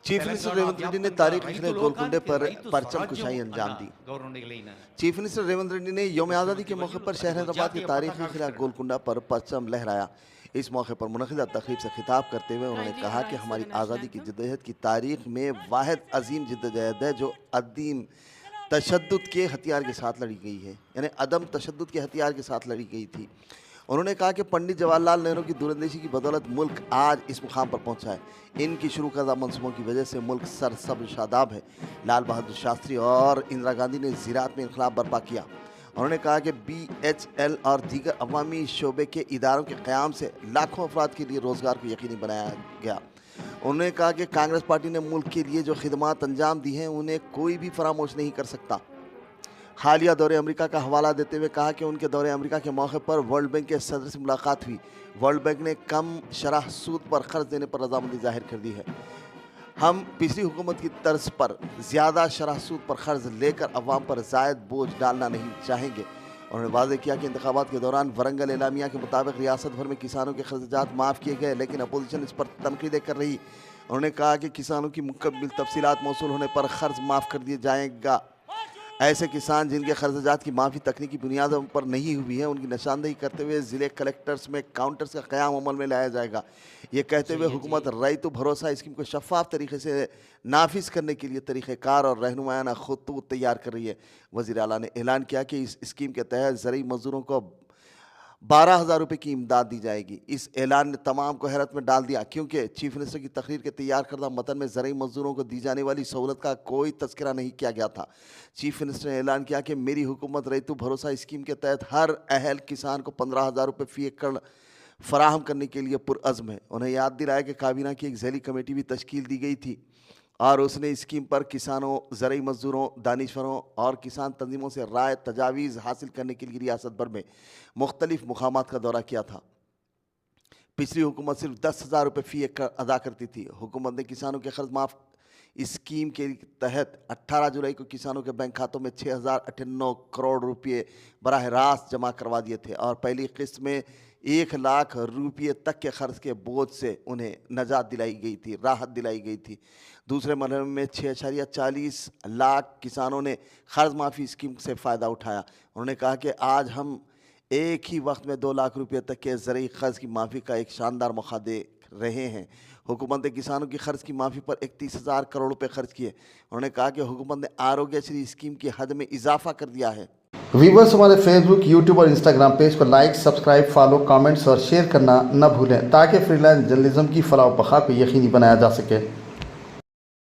Chief minister Revanth Reddy نے تاریخی خلے گولکنڈے پر پرچم کشائی انجام دی۔ چیف منسٹر ریونت ریڈی نے یوم آزادی کے موقع پر شہر حیدرآباد کے تاریخی خلا گولکنڈہ پر پرچم لہرایا۔ اس موقع پر منعقدہ تقریب سے خطاب کرتے ہوئے انہوں نے کہا کہ ہماری آزادی کی جدوجہد کی تاریخ میں واحد عظیم جدوجہد ہے جو عدم تشدد کے ہتھیار کے ساتھ لڑی گئی ہے، یعنی عدم تشدد کے ہتھیار کے ساتھ لڑی گئی تھی۔ انہوں نے کہا کہ پنڈت جواہر لال نہرو کی دوراندیشی کی بدولت ملک آج اس مقام پر پہنچا ہے۔ ان کی شروع کردہ منصوبوں کی وجہ سے ملک سرسبز شاداب ہے۔ لال بہادر شاستری اور اندرا گاندھی نے زراعت میں انقلاب برپا کیا۔ انہوں نے کہا کہ BHL اور دیگر عوامی شعبے کے اداروں کے قیام سے لاکھوں افراد کے لیے روزگار کو یقینی بنایا گیا۔ انہوں نے کہا کہ کانگریس پارٹی نے ملک کے لیے جو خدمات انجام دی ہیں انہیں کوئی بھی فراموش نہیں کر سکتا۔ حالیہ دورے امریکہ کا حوالہ دیتے ہوئے کہا کہ ان کے دورے امریکہ کے موقع پر ورلڈ بینک کے صدر سے ملاقات ہوئی۔ ورلڈ بینک نے کم شرح سود پر قرض دینے پر رضامندی ظاہر کر دی ہے۔ ہم پچھلی حکومت کی طرز پر زیادہ شرح سود پر قرض لے کر عوام پر زائد بوجھ ڈالنا نہیں چاہیں گے۔ انہوں نے واضح کیا کہ انتخابات کے دوران ورنگل اعلامیہ کے مطابق ریاست بھر میں کسانوں کے خرچات معاف کیے گئے، لیکن اپوزیشن اس پر تنقیدیں کر رہی۔ انہوں نے کہا کہ کسانوں کی مکمل تفصیلات موصول ہونے پر قرض معاف کر دیا جائے گا۔ ایسے کسان جن کے خرچات کی معافی تکنیکی بنیادوں پر نہیں ہوئی ہے ان کی نشاندہی کرتے ہوئے ضلع کلیکٹرز میں کاؤنٹرز کا قیام عمل میں لایا جائے گا۔ یہ کہتے ہوئے حکومت ریتو بھروسہ اسکیم کو شفاف طریقے سے نافذ کرنے کے لیے طریقہ کار اور رہنمایانہ خطوط تیار کر رہی ہے۔ وزیر اعلیٰ نے اعلان کیا کہ اس اسکیم کے تحت زرعی مزدوروں کو 12,000 روپے کی امداد دی جائے گی۔ اس اعلان نے تمام کو حیرت میں ڈال دیا کیونکہ چیف منسٹر کی تقریر کے تیار کردہ متن میں زرعی مزدوروں کو دی جانے والی سہولت کا کوئی تذکرہ نہیں کیا گیا تھا۔ چیف منسٹر نے اعلان کیا کہ میری حکومت ریتو بھروسہ اسکیم کے تحت ہر اہل کسان کو 15,000 روپے فی ایکڑ فراہم کرنے کے لیے پرعزم ہے۔ انہیں یاد دلایا کہ کابینہ کی ایک ذیلی کمیٹی بھی تشکیل دی گئی تھی اور اس نے اسکیم پر کسانوں، زرعی مزدوروں، دانشوروں اور کسان تنظیموں سے رائے تجاویز حاصل کرنے کے لیے ریاست بھر میں مختلف مقامات کا دورہ کیا تھا۔ پچھلی حکومت صرف 10,000 روپے فی ایکڑ ادا کرتی تھی۔ حکومت نے کسانوں کے قرض معاف اسکیم کے تحت 18 جولائی کو کسانوں کے بینک کھاتوں میں 6,098 کروڑ روپے براہ راست جمع کروا دیے تھے اور پہلی قسط میں 1 لاکھ روپے تک کے قرض کے بوجھ سے انہیں نجات دلائی گئی تھی، راحت دلائی گئی تھی۔ دوسرے مرحلے میں 6.40 لاکھ کسانوں نے قرض معافی اسکیم سے فائدہ اٹھایا۔ انہوں نے کہا کہ آج ہم ایک ہی وقت میں 2 لاکھ روپے تک کے زرعی قرض کی معافی کا ایک شاندار موقع دیکھ رہے ہیں۔ حکومت نے کسانوں کی قرض کی معافی پر 31,000 کروڑ روپے خرچ کیے۔ انہوں نے کہا کہ حکومت نے آروگیہ شری اسکیم کی حد میں اضافہ کر دیا ہے۔ ویورز ہمارے فیس بک، یوٹیوب اور انسٹاگرام پیج کو لائک، سبسکرائب، فالو، کامنٹس اور شیئر کرنا نہ بھولیں تاکہ فری لانس جرنلزم کی فلاح و بقا کو یقینی بنایا جا سکے۔